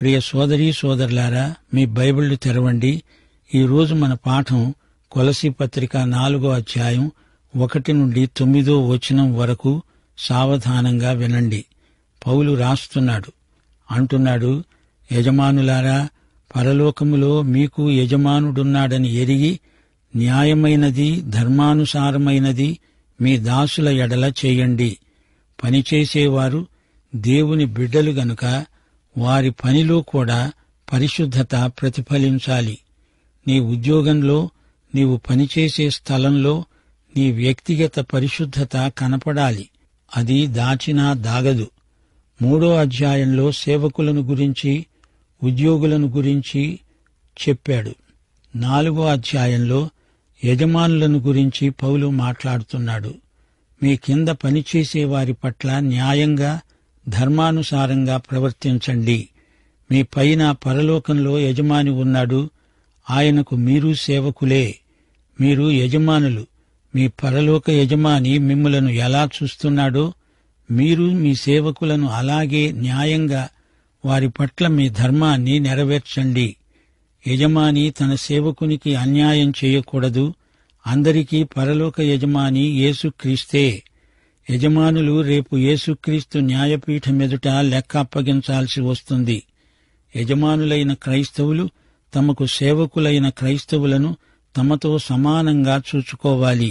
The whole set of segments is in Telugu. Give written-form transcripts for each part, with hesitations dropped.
ప్రియ సోదరీ సోదరులారా, మీ బైబిళ్లు తెరవండి. ఈరోజు మన పాఠం కొలసీ పత్రిక 4వ అధ్యాయం 1 నుండి 9వ వచనం వరకు. సావధానంగా వినండి. పౌలు రాస్తున్నాడు, అంటున్నాడు, యజమానులారా, పరలోకములో మీకు యజమానుడున్నాడని ఎరిగి న్యాయమైనది ధర్మానుసారమైనది మీ దాసుల ఎడల చేయండి. పనిచేసేవారు దేవుని బిడ్డలు గనుక వారి పనిలో కూడా పరిశుద్ధత ప్రతిఫలించాలి. నీ ఉద్యోగంలో, నీవు పనిచేసే స్థలంలో నీ వ్యక్తిగత పరిశుద్ధత కనపడాలి. అది దాచినా దాగదు. 3వ అధ్యాయంలో సేవకులను గురించి, ఉద్యోగులను గురించి చెప్పాడు. 4వ అధ్యాయంలో యజమానులను గురించి పౌలు మాట్లాడుతున్నాడు. మీ కింద పనిచేసే వారి పట్ల న్యాయంగా ధర్మానుసారంగా ప్రవర్తించండి. మీ పైన పరలోకంలో యజమాని ఉన్నాడు. ఆయనకు మీరు సేవకులే. మీరు యజమానులు. మీ పరలోక యజమాని మిమ్ములను ఎలా చూస్తున్నాడో మీరు మీ సేవకులను అలాగే న్యాయంగా వారి పట్ల మీ ధర్మాన్ని నెరవేర్చండి. యజమాని తన సేవకునికి అన్యాయం చేయకూడదు. అందరికీ పరలోక యజమాని యేసుక్రీస్తే. యజమానులు రేపు యేసుక్రీస్తు న్యాయపీఠమెదుట లెక్క అప్పగించాల్సి వస్తుంది. యజమానులైన క్రైస్తవులు తమకు సేవకులైన క్రైస్తవులను తమతో సమానంగా చూచుకోవాలి.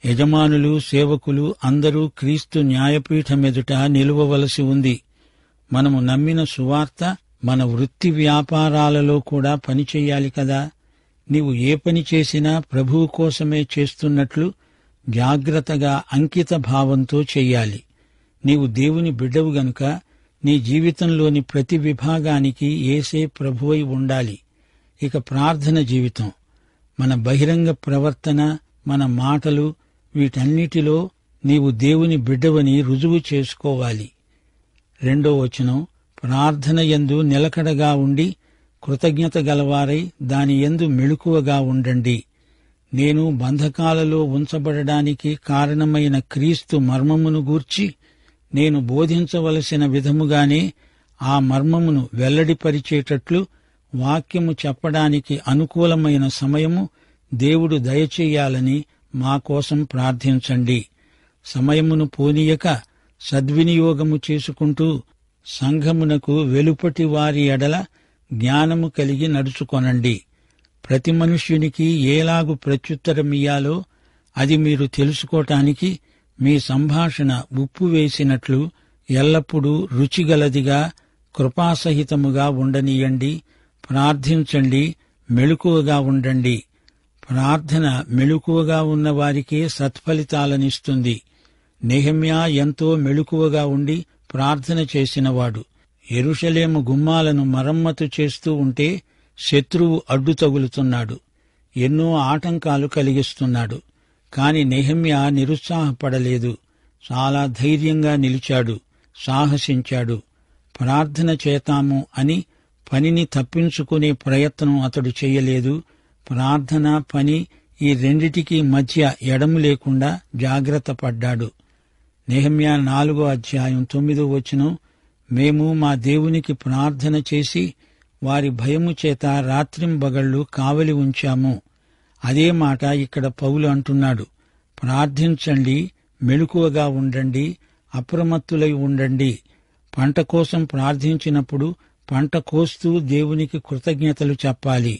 యజమానులు, సేవకులు అందరూ క్రీస్తు న్యాయపీఠమెదుట నిలువవలసి ఉంది. మనము నమ్మిన సువార్త మన వృత్తి వ్యాపారాలలో కూడా పనిచేయాలి కదా. నీవు ఏ పని చేసినా ప్రభువు కోసమే చేస్తున్నట్లు జాగ్రత్తగా అంకిత భావంతో చెయ్యాలి. నీవు దేవుని బిడ్డవు గనుక నీ జీవితంలోని ప్రతి విభాగానికి యేసే ప్రభువై ఉండాలి. ఇక ప్రార్థన జీవితం, మన బహిరంగ ప్రవర్తన, మన మాటలు, వీటన్నిటిలో నీవు దేవుని బిడ్డవని రుజువు చేసుకోవాలి. 2వ వచనం, ప్రార్థన యందు నిలకడగా ఉండి కృతజ్ఞత గలవారై దాని యందు మెళుకువగా ఉండండి. నేను బంధకాలలో ఉంచబడడానికి కారణమైన క్రీస్తు మర్మమును గూర్చి నేను బోధించవలసిన విధముగానే ఆ మర్మమును వెల్లడిపరిచేటట్లు వాక్యము చెప్పడానికి అనుకూలమైన సమయము దేవుడు దయచేయాలని మా కోసం ప్రార్థించండి. సమయమును పోనీయక సద్వినియోగము చేసుకుంటూ సంఘమునకు వెలుపటి వారి ఎడల జ్ఞానము కలిగి నడుచుకొనండి. ప్రతి మనుష్యునికి ఏలాగు ప్రత్యుత్తరమియ్యాలో అది మీరు తెలుసుకోటానికి మీ సంభాషణ ఉప్పు వేసినట్లు ఎల్లప్పుడూ రుచిగలదిగా కృపాసహితముగా ఉండనీయండి. ప్రార్థించండి, మెళుకువగా ఉండండి. ప్రార్థన మెళుకువగా ఉన్న వారికే సత్ఫలితాలనిస్తుంది. నెహెమ్యా ఎంతో మెళుకువగా ఉండి ప్రార్థన చేసినవాడు. యెరూషలేము గుమ్మాలను మరమ్మతు చేస్తూ ఉంటే శత్రువు అడ్డు తగులుతున్నాడు, ఎన్నో ఆటంకాలు కలిగిస్తున్నాడు. కాని నెహెమ్యా నిరుత్సాహపడలేదు. చాలా ధైర్యంగా నిలిచాడు, సాహసించాడు. ప్రార్థన చేతాము అని పనిని తప్పించుకునే ప్రయత్నం అతడు చెయ్యలేదు. ప్రార్థన, పని ఈ రెండిటికీ మధ్య ఎడము లేకుండా జాగ్రత్త పడ్డాడు. నెహెమ్యా 4వ అధ్యాయం 9వ వచనం, మేము మా దేవునికి ప్రార్థన చేసి వారి భయము చేత రాత్రింబగళ్ళు కావలి ఉంచాము. అదే మాట ఇక్కడ పౌలు అంటున్నాడు. ప్రార్థించండి, మెళుకువగా ఉండండి, అప్రమత్తులై ఉండండి. పంట కోసం ప్రార్థించినప్పుడు పంట కోస్తూ దేవునికి కృతజ్ఞతలు చెప్పాలి.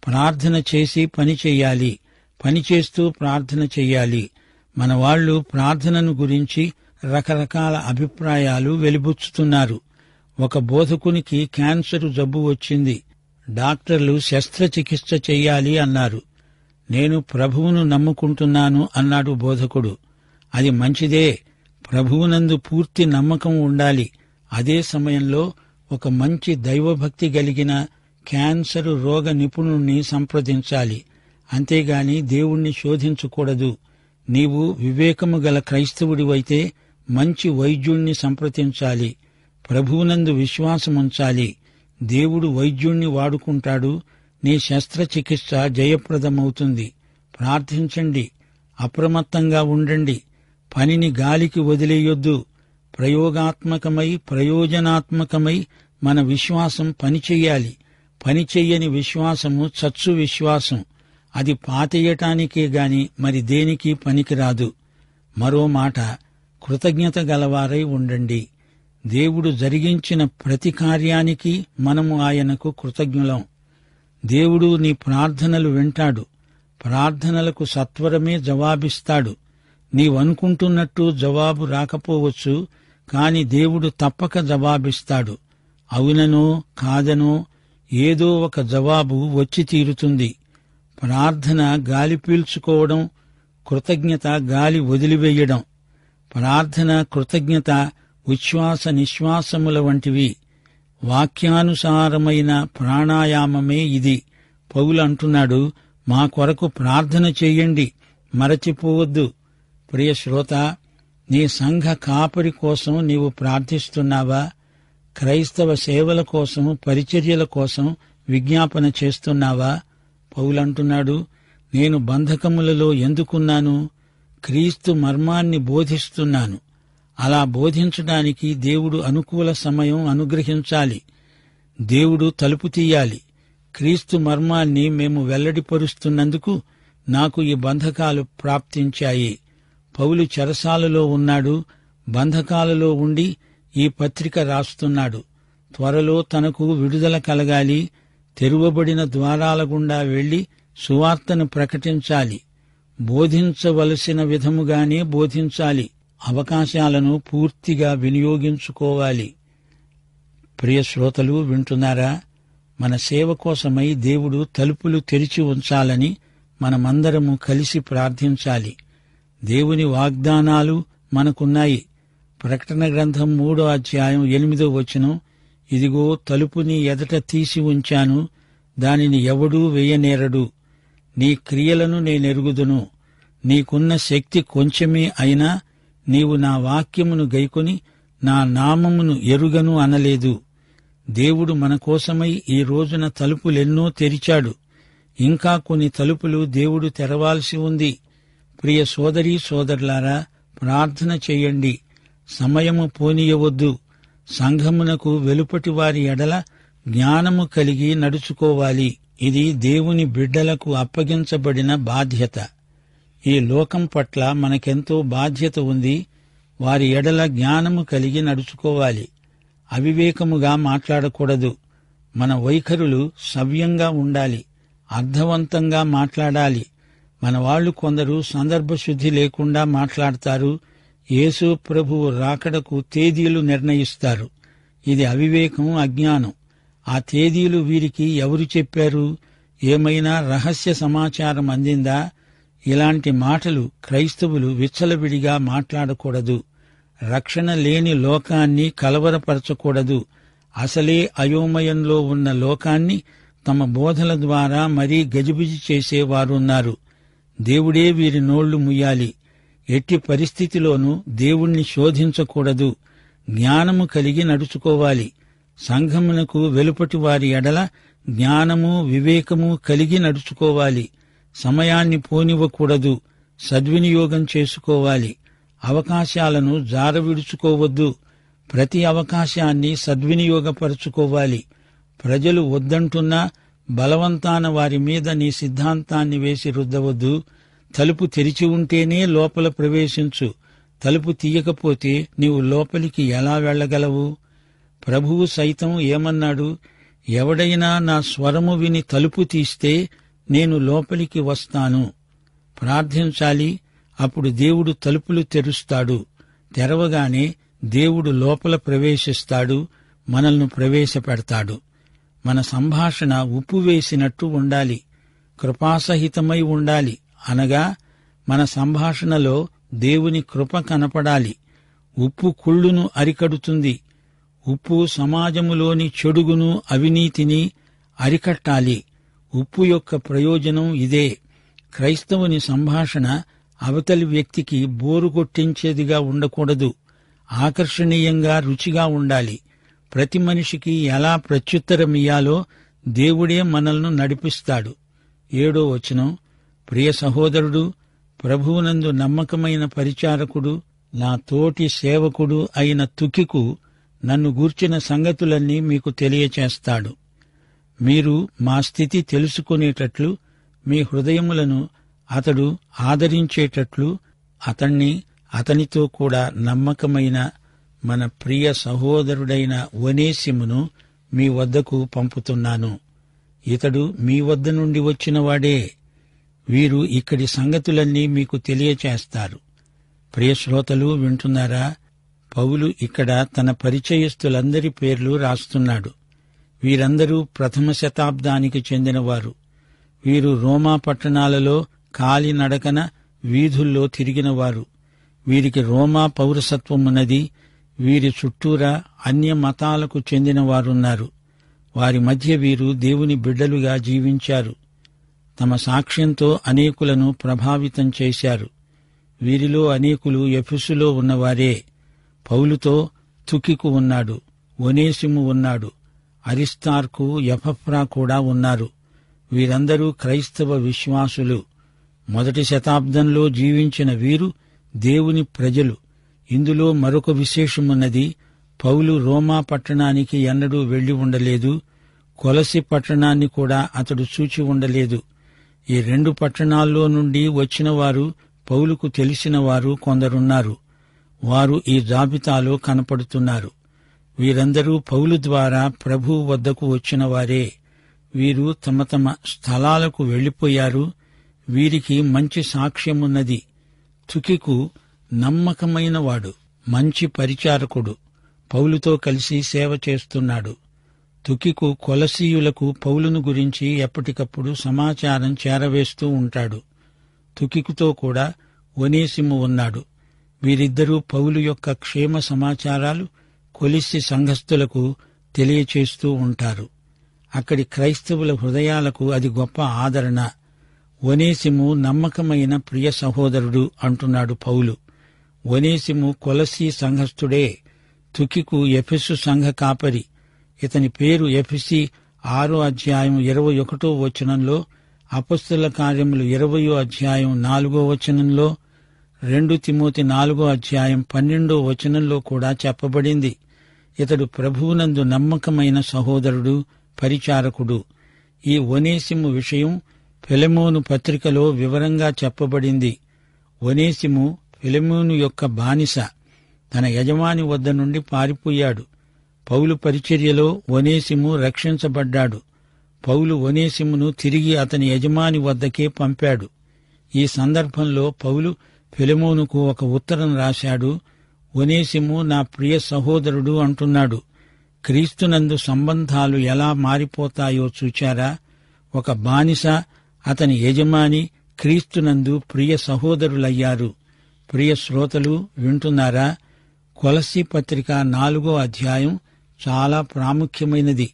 ప్రార్థన చేసి పని చెయ్యాలి, పని చేస్తూ ప్రార్థన చెయ్యాలి. మన వాళ్ళు ప్రార్థనను గురించి రకరకాల అభిప్రాయాలు వెలిబుచ్చుతున్నారు. ఒక బోధకునికి క్యాన్సరు జబ్బు వచ్చింది. డాక్టర్లు శస్త్రచికిత్స చెయ్యాలి అన్నారు. నేను ప్రభువును నమ్ముకుంటున్నాను అన్నాడు బోధకుడు. అది మంచిదే, ప్రభువునందు పూర్తి నమ్మకం ఉండాలి. అదే సమయంలో ఒక మంచి దైవభక్తి కలిగిన క్యాన్సరు రోగ నిపుణుణ్ణి సంప్రదించాలి. అంతేగాని దేవుణ్ణి శోధించకూడదు. నీవు వివేకము గల క్రైస్తవుడివైతే మంచి వైద్యుణ్ణి సంప్రదించాలి. ప్రభువునందు విశ్వాసముంచాలి. దేవుడు వైద్యుణ్ణి వాడుకుంటాడు. నీ శస్త్రచికిత్స జయప్రదమవుతుంది. ప్రార్థించండి, అప్రమత్తంగా ఉండండి. పనిని గాలికి వదిలేయొద్దు. ప్రయోగాత్మకమై ప్రయోజనాత్మకమై మన విశ్వాసం పనిచెయ్యాలి. పనిచెయ్యని విశ్వాసము చచ్చు విశ్వాసం. అది పాతేయటానికే గాని మరి దేనికి పనికిరాదు. మరో మాట, కృతజ్ఞత గలవారై ఉండండి. దేవుడు జరిగించిన ప్రతి కార్యానికి మనము ఆయనకు కృతజ్ఞులం. దేవుడు నీ ప్రార్థనలు వింటాడు. ప్రార్థనలకు సత్వరమే జవాబిస్తాడు. నీవనుకుంటున్నట్టు జవాబు రాకపోవచ్చు, కాని దేవుడు తప్పక జవాబిస్తాడు. అవుననో కాదనో ఏదో ఒక జవాబు వచ్చి తీరుతుంది. ప్రార్థన గాలి పీల్చుకోవడం, కృతజ్ఞత గాలి వదిలివేయడం. ప్రార్థన, కృతజ్ఞత ఉచ్ఛ్వాస నిశ్వాసముల వంటివి. వాక్యానుసారమైన ప్రాణాయామమే ఇది. పౌలు అంటున్నాడు, మా కొరకు ప్రార్థన చెయ్యండి, మరచిపోవద్దు. ప్రియ శ్రోత, నీ సంఘ కాపరి కోసం నీవు ప్రార్థిస్తున్నావా? క్రైస్తవ సేవల కోసం, పరిచర్యల కోసం విజ్ఞాపన చేస్తున్నావా? పౌలంటున్నాడు, నేను బంధకములలో ఎందుకున్నాను? క్రీస్తు మర్మాన్ని బోధిస్తున్నాను. అలా బోధించడానికి దేవుడు అనుకూల సమయం అనుగ్రహించాలి. దేవుడు తలుపు తీయాలి. క్రీస్తు మర్మాన్ని మేము వెల్లడిపరుస్తున్నందుకు నాకు ఈ బంధకాలు ప్రాప్తించాయి. పౌలు చెరసాలలో ఉన్నాడు. బంధకాలలో ఉండి ఈ పత్రిక రాస్తున్నాడు. త్వరలో తనకు విడుదల కలగాలి. తెరువబడిన ద్వారాల గుండా వెళ్లి సువార్తను ప్రకటించాలి. బోధించవలసిన విధముగానే బోధించాలి. అవకాశాలను పూర్తిగా వినియోగించుకోవాలి. ప్రియ శ్రోతలు వింటున్నారా? మన సేవ కోసమై దేవుడు తలుపులు తెరిచి ఉంచాలని మనమందరము కలిసి ప్రార్థించాలి. దేవుని వాగ్దానాలు మనకున్నాయి. ప్రకటన గ్రంథం 3వ అధ్యాయం 8వ వచనం, ఇదిగో తలుపు నీ ఎదట తీసి ఉంచాను, దానిని ఎవడూ వేయనేరడు. నీ క్రియలను నేనెరుగుదును. నీకున్న శక్తి కొంచెమే అయినా నీవు నా వాక్యమును గైకొని నా నామమును ఎరుగను అనలేదు. దేవుడు మన కోసమై ఈ రోజున తలుపులెన్నో తెరిచాడు. ఇంకా కొన్ని తలుపులు దేవుడు తెరవాల్సి ఉంది. ప్రియ సోదరీ సోదరులారా, ప్రార్థన చెయ్యండి. సమయము పోనీయవద్దు. సంఘమునకు వెలుపటి వారి ఎడల జ్ఞానము కలిగి నడుచుకోవాలి. ఇది దేవుని బిడ్డలకు అప్పగించబడిన బాధ్యత. ఈ లోకం పట్ల మనకెంతో బాధ్యత ఉంది. వారి ఎడల జ్ఞానము కలిగి నడుచుకోవాలి. అవివేకముగా మాట్లాడకూడదు. మన వైఖరులు సవ్యంగా ఉండాలి. అర్థవంతంగా మాట్లాడాలి. మన వాళ్లు కొందరు సందర్భశుద్ధి లేకుండా మాట్లాడతారు. యేసు ప్రభువు రాకడకు తేదీలు నిర్ణయిస్తారు. ఇది అవివేకం, అజ్ఞానం. ఆ తేదీలు వీరికి ఎవరు చెప్పారు? ఏమైనా రహస్య సమాచారం అందిందా? ఇలాంటి మాటలు క్రైస్తవులు విచ్చలవిడిగా మాట్లాడకూడదు. రక్షణ లేని లోకాన్ని కలవరపరచకూడదు. అసలే అయోమయంలో ఉన్న లోకాన్ని తమ బోధల ద్వారా మరీ గజిబిజి చేసేవారున్నారు. దేవుడే వీరి నోళ్లు ముయ్యాలి. ఎట్టి పరిస్థితిలోనూ దేవుణ్ణి శోధించకూడదు. జ్ఞానము కలిగి నడుచుకోవాలి. సంఘమునకు వెలుపటి వారి ఎడల జ్ఞానము, వివేకము కలిగి నడుచుకోవాలి. సమయాన్ని పోనివ్వకూడదు. సద్వినియోగం చేసుకోవాలి. అవకాశాలను జారవిడుచుకోవద్దు. ప్రతి అవకాశాన్ని సద్వినియోగపరుచుకోవాలి. ప్రజలు వద్దంటున్నా బలవంతాన వారి మీద నీ సిద్ధాంతాన్ని వేసి రుద్దవద్దు. తలుపు తెరిచి ఉంటేనే లోపల ప్రవేశించు. తలుపు తీయకపోతే నీవు లోపలికి ఎలా వెళ్లగలవు? ప్రభువు సైతం ఏమన్నాడు? ఎవడైనా నా స్వరము విని తలుపు తీస్తే నేను లోపలికి వస్తాను. ప్రార్థించాలి. అప్పుడు దేవుడు తలుపులు తెరుస్తాడు. తెరవగానే దేవుడు లోపల ప్రవేశిస్తాడు. మనల్ని ప్రవేశపెడతాడు. మన సంభాషణ ఉప్పు వేసినట్టు ఉండాలి. కృపాసహితమై ఉండాలి. అనగా మన సంభాషణలో దేవుని కృప కనపడాలి. ఉప్పు కుళ్ళును అరికడుతుంది. ఉప్పు సమాజములోని చెడుగును, అవినీతిని అరికట్టాలి. ఉప్పు యొక్క ప్రయోజనం ఇదే. క్రైస్తవుని సంభాషణ అవతలి వ్యక్తికి బోరు కొట్టించేదిగా ఉండకూడదు. ఆకర్షణీయంగా, రుచిగా ఉండాలి. ప్రతి మనిషికి ఎలా ప్రత్యుత్తరమియ్యాలో దేవుడే మనల్ని నడిపిస్తాడు. 7వ వచనం, ప్రియ సహోదరుడు, ప్రభువునందు నమ్మకమైన పరిచారకుడు, నా తోటి సేవకుడు అయిన తుకికు నన్ను గూర్చిన సంగతులన్నీ మీకు తెలియచేస్తాడు. మీరు మా స్థితి తెలుసుకునేటట్లు మీ హృదయములను అతడు ఆదరించేటట్లు అతణ్ణి అతనితో కూడా నమ్మకమైన మన ప్రియ సహోదరుడైన ఒనేసిమును మీ వద్దకు పంపుతున్నాను. ఇతడు మీ వద్ద నుండి వచ్చినవాడే. వీరు ఇక్కడి సంగతులన్నీ మీకు తెలియచేస్తారు. ప్రియశ్రోతలు వింటున్నారా? పౌలు ఇక్కడ తన పరిచయస్తులందరి పేర్లు రాస్తున్నాడు. వీరందరూ ప్రథమ శతాబ్దానికి చెందినవారు. వీరు రోమా పట్టణాలలో కాలినడకన వీధుల్లో తిరిగినవారు. వీరికి రోమా పౌరసత్వమున్నది. వీరి చుట్టూరా అన్య మతాలకు చెందినవారున్నారు. వారి మధ్య వీరు దేవుని బిడ్డలుగా జీవించారు. తమ సాక్ష్యంతో అనేకులను ప్రభావితం చేశారు. వీరిలో అనేకులు ఎఫెసులో ఉన్నవారే. పౌలుతో తుకికు ఉన్నాడు, ఒనేసిము ఉన్నాడు, అరిస్తార్కు, ఎపఫ్రా కూడా ఉన్నారు. వీరందరూ క్రైస్తవ విశ్వాసులు. మొదటి శతాబ్దంలో జీవించిన వీరు దేవుని ప్రజలు. ఇందులో మరొక విశేషమున్నది. పౌలు రోమా పట్టణానికి ఎన్నడూ వెళ్లి ఉండలేదు. కొలసి పట్టణాన్ని కూడా అతడు చూచి ఉండలేదు. ఈ రెండు పట్టణాల్లో నుండి వచ్చినవారు పౌలుకు తెలిసినవారు కొందరున్నారు. వారు ఈ జాబితాలో కనపడుతున్నారు. వీరందరూ పౌలు ద్వారా ప్రభువు వద్దకు వచ్చినవారే. వీరు తమ తమ స్థలాలకు వెళ్లిపోయారు. వీరికి మంచి సాక్ష్యమున్నది. తుకికు నమ్మకమైనవాడు, మంచి పరిచారకుడు. పౌలుతో కలిసి సేవ చేస్తున్నాడు. తుకికు కొలసీయులకు పౌలును గురించి ఎప్పటికప్పుడు సమాచారం చేరవేస్తూ ఉంటాడు. తుకికుతో కూడా ఒనేసిము ఉన్నాడు. వీరిద్దరూ పౌలు యొక్క క్షేమ సమాచారాలు కొలిసి సంఘస్థులకు తెలియచేస్తూ ఉంటారు. అక్కడి క్రైస్తవుల హృదయాలకు అది గొప్ప ఆదరణ. ఒనేసిము నమ్మకమైన ప్రియ సహోదరుడు అంటున్నాడు పౌలు. ఒనేసిము కొలసీ సంఘస్థుడే. తుకికు ఎఫెసు సంఘ కాపరి. ఇతని పేరు ఎఫెసీ 6వ అధ్యాయం 21వ వచనంలో, అపొస్తలుల కార్యములు 20వ అధ్యాయం 4వ వచనంలో, 2 తిమోతి 4వ అధ్యాయం 12వ వచనంలో కూడా చెప్పబడింది. ఇతడు ప్రభువునందు నమ్మకమైన సహోదరుడు, పరిచారకుడు. ఈ ఒనేసిము విషయం ఫిలెమోను పత్రికలో వివరంగా చెప్పబడింది. ఒనేసిము ఫిలెమోను యొక్క బానిస. తన యజమాని వద్ద నుండి పారిపోయాడు. పౌలు పరిచర్యలో ఒనేసిము రక్షించబడ్డాడు. పౌలు ఒనేసిమును తిరిగి అతని యజమాని వద్దకే పంపాడు. ఈ సందర్భంలో పౌలు ఫిలెమోనుకు ఒక ఉత్తరం రాశాడు. ఒనేసిము నా ప్రియ సహోదరుడు అంటున్నాడు. క్రీస్తునందు సంబంధాలు ఎలా మారిపోతాయో చూచారా? ఒక బానిస, అతని యజమాని క్రీస్తునందు ప్రియ సహోదరులయ్యారు. ప్రియ శ్రోతలు వింటున్నారా? కొలసీ పత్రిక 4వ అధ్యాయం చాలా ప్రాముఖ్యమైనది.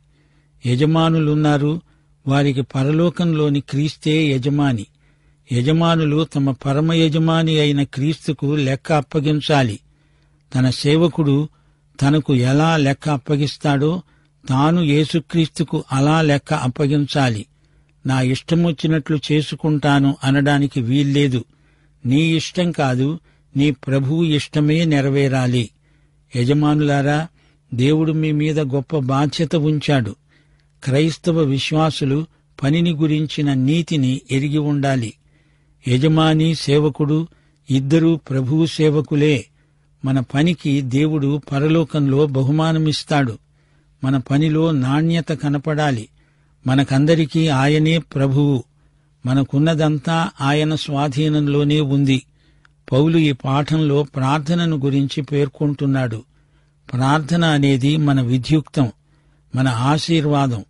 యజమానులున్నారు. వారికి పరలోకంలోని క్రీస్తే యజమాని. యజమానులు తమ పరమ యజమాని అయిన క్రీస్తుకు లెక్క అప్పగించాలి. తన సేవకుడు తనకు ఎలా లెక్క అప్పగిస్తాడో తాను యేసుక్రీస్తుకు అలా లెక్క అప్పగించాలి. నా ఇష్టమొచ్చినట్లు చేసుకుంటాను అనడానికి వీల్లేదు. నీ ఇష్టం కాదు, నీ ప్రభువు ఇష్టమే నెరవేరాలి. యజమానులారా, దేవుడు మీ మీద గొప్ప బాధ్యత ఉంచాడు. క్రైస్తవ విశ్వాసులు పనిని గురించిన నీతిని ఎరిగి ఉండాలి. యజమాని, సేవకుడు ఇద్దరూ ప్రభువు సేవకులే. మన పనికి దేవుడు పరలోకంలో బహుమానమిస్తాడు. మన పనిలో నాణ్యత కనపడాలి. మనకందరికీ ఆయనే ప్రభువు. మనకున్నదంతా ఆయన స్వాధీనంలోనే ఉంది. పౌలు ఈ పాఠంలో ప్రార్థనను గురించి పేర్కొంటున్నాడు. ప్రార్థన అనేది మన విధ్యుక్తం, మన ఆశీర్వాదం.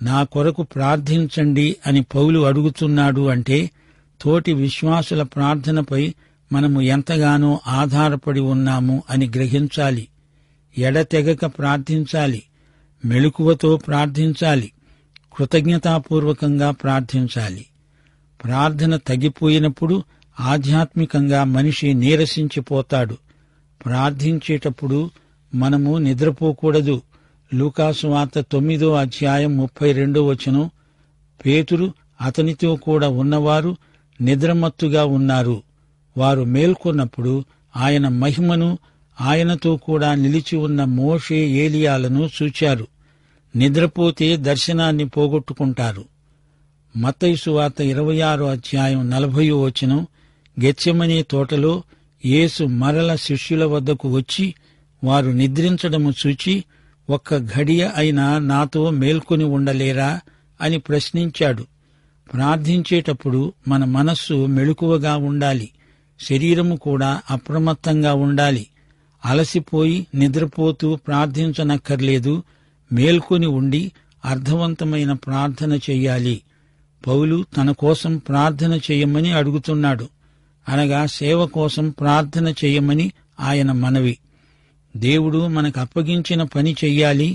నా కొరకు ప్రార్థించండి అని పౌలు అడుగుతున్నాడు అంటే తోటి విశ్వాసుల ప్రార్థనపై మనము ఎంతగానో ఆధారపడి ఉన్నాము అని గ్రహించాలి. ఎడతెగక ప్రార్థించాలి. మెలకువతో ప్రార్థించాలి. కృతజ్ఞతాపూర్వకంగా ప్రార్థించాలి. ప్రార్థన తగ్గిపోయినప్పుడు ఆధ్యాత్మికంగా మనిషి నీరసించిపోతాడు. ప్రార్థించేటప్పుడు మనము నిద్రపోకూడదు. లూకాసు వార్త 9వ అధ్యాయం 32వ వచనం, పేతురు అతనితో కూడా ఉన్నవారు నిద్రమత్తుగా ఉన్నారు. వారు మేల్కొన్నప్పుడు ఆయన మహిమను ఆయనతో కూడా నిలిచి ఉన్న మోషే, ఏలియాలను చూచారు. నిద్రపోతే దర్శనాన్ని పోగొట్టుకుంటారు. మత్తయి సువార్త 26వ అధ్యాయం 40వ వచనం, గెత్సెమనే తోటలో యేసు మరల శిష్యుల వద్దకు వచ్చి వారు నిద్రించడము చూచి, ఒక్క ఘడియ అయినా నాతో మేల్కొని ఉండలేరా అని ప్రశ్నించాడు. ప్రార్థించేటప్పుడు మన మనస్సు మెలకువగా ఉండాలి. శరీరము కూడా అప్రమత్తంగా ఉండాలి. అలసిపోయి నిద్రపోతూ ప్రార్థించనక్కర్లేదు. మేల్కొని ఉండి అర్థవంతమైన ప్రార్థన చెయ్యాలి. పౌలు తన కోసం ప్రార్థన చెయ్యమని అడుగుతున్నాడు. అనగా సేవ కోసం ప్రార్థన చెయ్యమని ఆయన మనవి. దేవుడు మనకు అప్పగించిన పని చెయ్యాలి.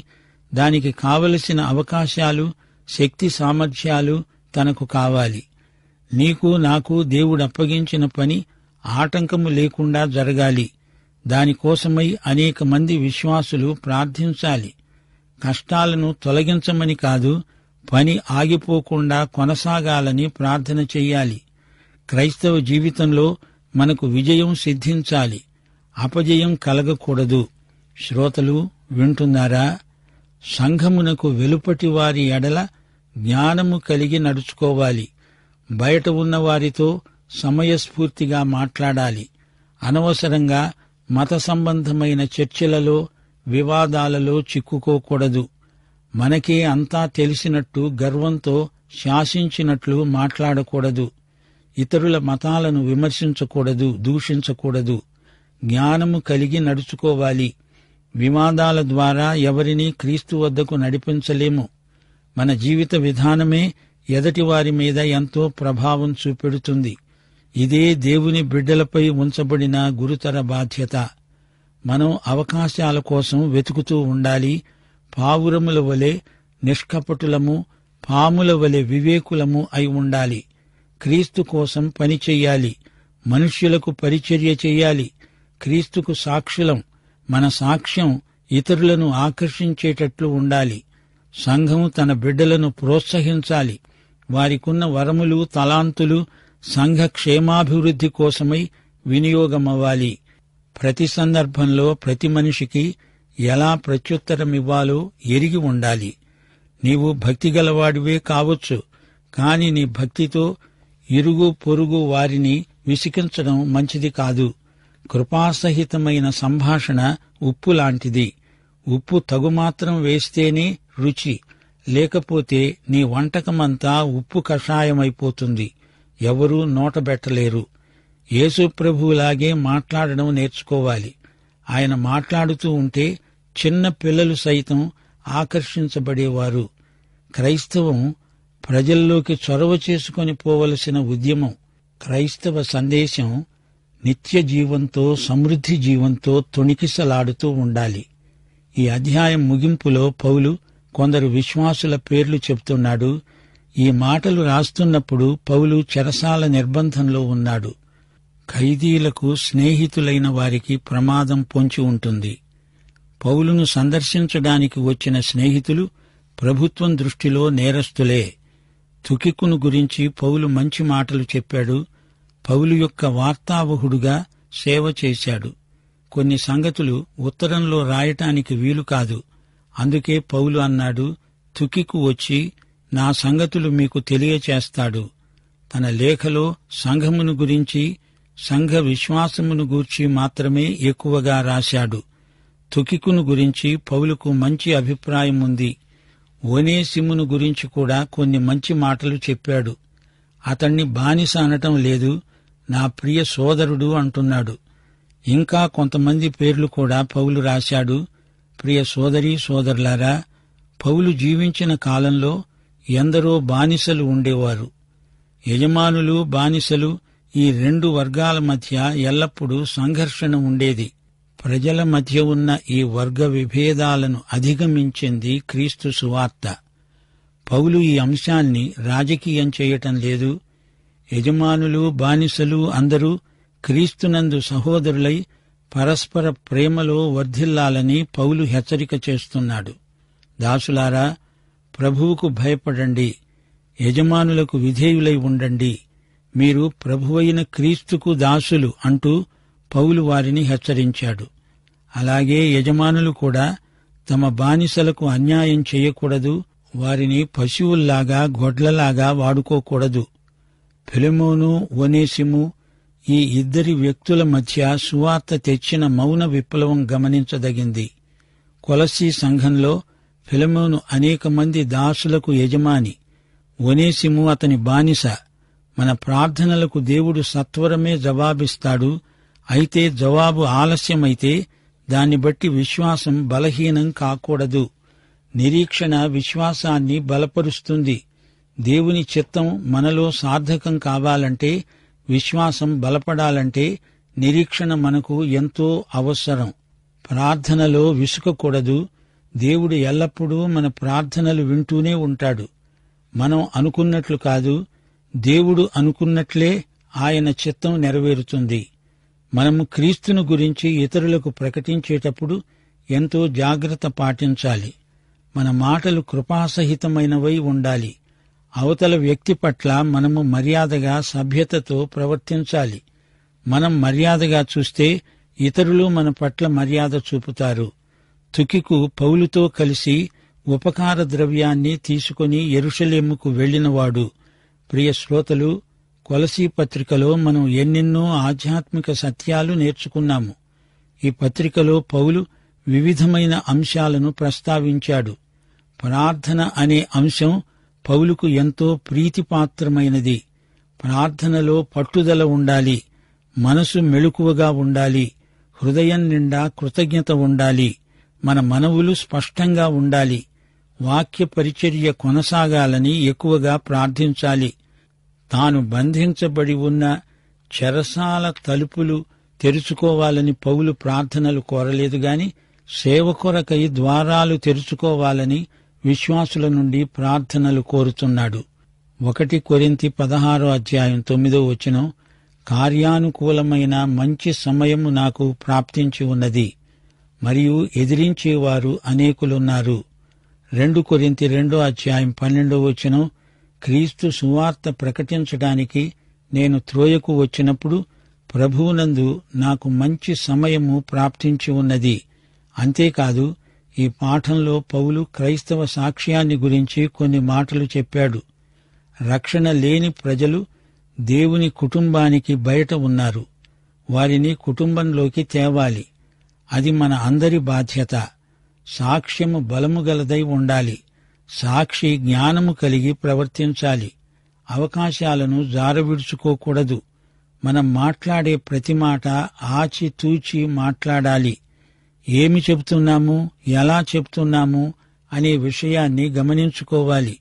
దానికి కావలసిన అవకాశాలు, శక్తి సామర్థ్యాలు తనకు కావాలి. నీకు నాకు దేవుడు అప్పగించిన పని ఆటంకము లేకుండా జరగాలి. దానికోసమై అనేక మంది విశ్వాసులు ప్రార్థించాలి. కష్టాలను తొలగించమని కాదు, పని ఆగిపోకుండా కొనసాగాలని ప్రార్థన చెయ్యాలి. క్రైస్తవ జీవితంలో మనకు విజయం సిద్ధించాలి. అపజయం కలగకూడదు. శ్రోతలు వింటున్నారా? సంఘమునకు వెలుపటి వారి ఎడల జ్ఞానము కలిగి నడుచుకోవాలి. బయట ఉన్నవారితో సమయస్ఫూర్తిగా మాట్లాడాలి. అనవసరంగా మత సంబంధమైన చర్చలలో, వివాదాలలో చిక్కుకోకూడదు. మనకే అంతా తెలిసినట్టు గర్వంతో శాసించినట్లు మాట్లాడకూడదు. ఇతరుల మతాలను విమర్శించకూడదు, దూషించకూడదు. జ్ఞానము కలిగి నడుచుకోవాలి. వివాదాల ద్వారా ఎవరినీ క్రీస్తు వద్దకు నడిపించలేము. మన జీవిత విధానమే ఎదటివారి మీద ఎంతో ప్రభావం చూపెడుతుంది. ఇదే దేవుని బిడ్డలపై ఉంచబడిన గురుతర బాధ్యత. మనం అవకాశాల కోసం వెతుకుతూ ఉండాలి. పావురముల వలె నిష్కపటులము, పాముల వలె వివేకులము అయి ఉండాలి. క్రీస్తు కోసం పని చెయ్యాలి. మనుష్యులకు పరిచర్య చెయ్యాలి. క్రీస్తుకు సాక్షులం. మన సాక్ష్యం ఇతరులను ఆకర్షించేటట్లు ఉండాలి. సంఘం తన బిడ్డలను ప్రోత్సహించాలి. వారికున్న వరములు, తలాంతులు సంఘ క్షేమాభివృద్ధి కోసమై వినియోగమవ్వాలి. ప్రతి సందర్భంలో ప్రతి మనిషికి ఎలా ప్రత్యుత్తరమివ్వాలో ఎరిగి ఉండాలి. నీవు భక్తిగలవాడివే కావచ్చు, కాని నీ భక్తితో ఇరుగు పొరుగు వారిని విసికించడం మంచిది కాదు. కృపాసహితమైన సంభాషణ ఉప్పు లాంటిది. ఉప్పు తగుమాత్రం వేస్తేనే రుచి, లేకపోతే నీ వంటకమంతా ఉప్పు కషాయమైపోతుంది. ఎవరూ నోటబెట్టలేరు. యేసు ప్రభువులాగే మాట్లాడడం నేర్చుకోవాలి. ఆయన మాట్లాడుతూ ఉంటే చిన్న పిల్లలు సైతం ఆకర్షించబడేవారు. క్రైస్తవం ప్రజల్లోకి చొరవ చేసుకొని పోవలసిన ఉద్యమం. క్రైస్తవ సందేశం నిత్య జీవంతో, సమృద్ధి జీవంతో తొణికిసలాడుతూ ఉండాలి. ఈ అధ్యాయం ముగింపులో పౌలు కొందరు విశ్వాసుల పేర్లు చెప్తున్నాడు. ఈ మాటలు రాస్తున్నప్పుడు పౌలు చెరసాల నిర్బంధంలో ఉన్నాడు. ఖైదీలకు స్నేహితులైన వారికి ప్రమాదం పొంచి ఉంటుంది. పౌలును సందర్శించడానికి వచ్చిన స్నేహితులు ప్రభుత్వం దృష్టిలో నేరస్తులే. తుకికును గురించి పౌలు మంచి మాటలు చెప్పాడు. పౌలు యొక్క వార్తావహుడుగా సేవ చేశాడు. కొన్ని సంగతులు ఉత్తరంలో రాయటానికి వీలు కాదు. అందుకే పౌలు అన్నాడు, తుకికు వచ్చి నా సంగతులు మీకు తెలియచేస్తాడు. తన లేఖలో సంఘమును గురించి, సంఘ విశ్వాసమును గూర్చి మాత్రమే ఎక్కువగా రాశాడు. తుకికును గురించి పౌలుకు మంచి అభిప్రాయం ఉంది. ఓనేసిమును గురించి కూడా కొన్ని మంచి మాటలు చెప్పాడు. అతణ్ణి బానిస అనటం లేదు, నా ప్రియ సోదరుడు అంటున్నాడు. ఇంకా కొంతమంది పేర్లు కూడా పౌలు రాశాడు. ప్రియ సోదరీ సోదరులారా, పౌలు జీవించిన కాలంలో ఎందరో బానిసలు ఉండేవారు. యజమానులు, బానిసలు, ఈ రెండు వర్గాల మధ్య ఎల్లప్పుడూ సంఘర్షణ ఉండేది. ప్రజల మధ్య ఉన్న ఈ వర్గ విభేదాలను అధిగమించింది క్రీస్తు సువార్త. పౌలు ఈ అంశాన్ని రాజకీయం చేయటం లేదు. యజమానులు, బానిసలు అందరూ క్రీస్తునందు సహోదరులై పరస్పర ప్రేమలో వర్ధిల్లాలని పౌలు హెచ్చరిక చేస్తున్నాడు. దాసులారా, ప్రభువుకు భయపడండి, యజమానులకు విధేయులై ఉండండి, మీరు ప్రభువైన క్రీస్తుకు దాసులు అంటూ పౌలు వారిని హెచ్చరించాడు. అలాగే యజమానులు కూడా తమ బానిసలకు అన్యాయం చేయకూడదు, వారిని పశువుల్లాగా గొడ్లలాగా వాడుకోకూడదు. ఫిలెమోను, ఒనేసిము ఈ ఇద్దరి వ్యక్తుల మధ్య సువార్త తెచ్చిన మౌన విప్లవం గమనించదగింది. కొలస్సీ సంఘంలో ఫిలెమోను అనేక మంది దాసులకు యజమాని, ఒనేసిము అతని బానిస. మన ప్రార్థనలకు దేవుడు సత్వరమే జవాబిస్తాడు. అయితే జవాబు ఆలస్యమైతే దాన్ని బట్టి విశ్వాసం బలహీనం కాకూడదు. నిరీక్షణ విశ్వాసాన్ని బలపరుస్తుంది. దేవుని చిత్తం మనలో సార్థకం కావాలంటే, విశ్వాసం బలపడాలంటే నిరీక్షణ మనకు ఎంతో అవసరం. ప్రార్థనలో విసుకకూడదు. దేవుడు ఎల్లప్పుడూ మన ప్రార్థనలు వింటూనే ఉంటాడు. మనం అనుకున్నట్లు కాదు, దేవుడు అనుకున్నట్లే ఆయన చిత్తం నెరవేరుతుంది. మనము క్రీస్తును గురించి ఇతరులకు ప్రకటించేటప్పుడు ఎంతో జాగ్రత్త పాటించాలి. మన మాటలు కృపాసహితమైనవై ఉండాలి. అవతల వ్యక్తి పట్ల మనము మర్యాదగా, సభ్యతతో ప్రవర్తించాలి. మనం మర్యాదగా చూస్తే ఇతరులు మన పట్ల మర్యాద చూపుతారు. తుకికు పౌలుతో కలిసి ఉపకార ద్రవ్యాన్ని తీసుకుని యెరూషలేముకు వెళ్లినవాడు. ప్రియ శ్రోతలు, కొలసీ పత్రికలో మనం ఎన్నెన్నో ఆధ్యాత్మిక సత్యాలు నేర్చుకున్నాము. ఈ పత్రికలో పౌలు వివిధమైన అంశాలను ప్రస్తావించాడు. ప్రార్థన అనే అంశం పౌలుకు ఎంతో ప్రీతిపాత్రమైనది. ప్రార్థనలో పట్టుదల ఉండాలి, మనసు మెళుకువగా ఉండాలి, హృదయం నిండా కృతజ్ఞత ఉండాలి, మన మనవులు స్పష్టంగా ఉండాలి, వాక్య పరిచర్య కొనసాగాలని ఎక్కువగా ప్రార్థించాలి. తాను బంధించబడి ఉన్న చెరసాల తలుపులు తెరుచుకోవాలని పౌలు ప్రార్థనలు కోరలేదుగాని సేవ కొరకై ద్వారాలు తెరుచుకోవాలని విశ్వాసుల నుండి ప్రార్థనలు కోరుతున్నాడు. 1 కొరింథీ 16:9 కార్యానుకూలమైన మంచి సమయము నాకు ప్రాప్తించి ఉన్నది, మరియు ఎదిరించేవారు అనేకులున్నారు. 2 కొరింథీ 2:12 క్రీస్తు సువార్త ప్రకటించడానికి నేను త్రోయకు వచ్చినప్పుడు ప్రభువునందు నాకు మంచి సమయము ప్రాప్తించి ఉన్నది. అంతేకాదు, ఈ పాఠంలో పౌలు క్రైస్తవ సాక్ష్యాన్ని గురించి కొన్ని మాటలు చెప్పాడు. రక్షణ లేని ప్రజలు దేవుని కుటుంబానికి బయట ఉన్నారు. వారిని కుటుంబంలోకి తేవాలి. అది మన అందరి బాధ్యత. సాక్ష్యము బలము గలదై ఉండాలి. సాక్షి జ్ఞానము కలిగి ప్రవర్తించాలి. అవకాశాలను జారవిడుచుకోకూడదు. మనం మాట్లాడే ప్రతి మాట ఆచితూచి మాట్లాడాలి. ఏమి చెబుతున్నాము, ఎలా చెబుతున్నాము అనే విషయాన్ని గమనించుకోవాలి.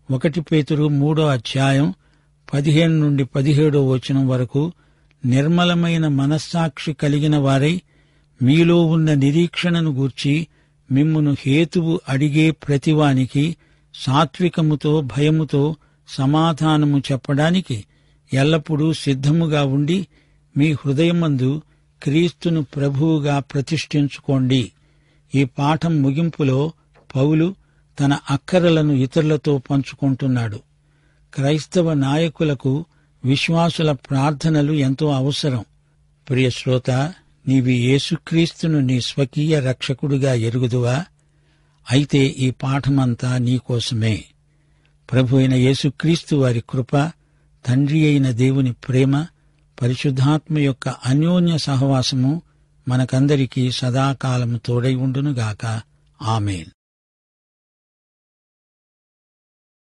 1 పేతురు 3:15-17 వరకు నిర్మలమైన మనస్సాక్షి కలిగిన వారై మీలో ఉన్న నిరీక్షణను గూర్చి మిమ్మును హేతువు అడిగే ప్రతివానికి సాత్వికముతో భయముతో సమాధానము చెప్పడానికి ఎల్లప్పుడూ సిద్ధముగా ఉండి మీ హృదయమందు క్రీస్తును ప్రభువుగా ప్రతిష్ఠించుకోండి. ఈ పాఠం ముగింపులో పౌలు తన అక్కరలను ఇతరులతో పంచుకుంటున్నాడు. క్రైస్తవ నాయకులకు విశ్వాసుల ప్రార్థనలు ఎంతో అవసరం. ప్రియ శ్రోత, నీవి యేసుక్రీస్తును నీ స్వకీయ రక్షకుడిగా ఎరుగుదువా? అయితే ఈ పాఠమంతా నీకోసమే. ప్రభు అయిన యేసుక్రీస్తు వారి కృప, తండ్రి అయిన దేవుని ప్రేమ, పరిశుద్ధాత్మ యొక్క అన్యోన్య సహవాసము మనకందరికీ సదాకాలము తోడై ఉండునుగాక. ఆమేన్.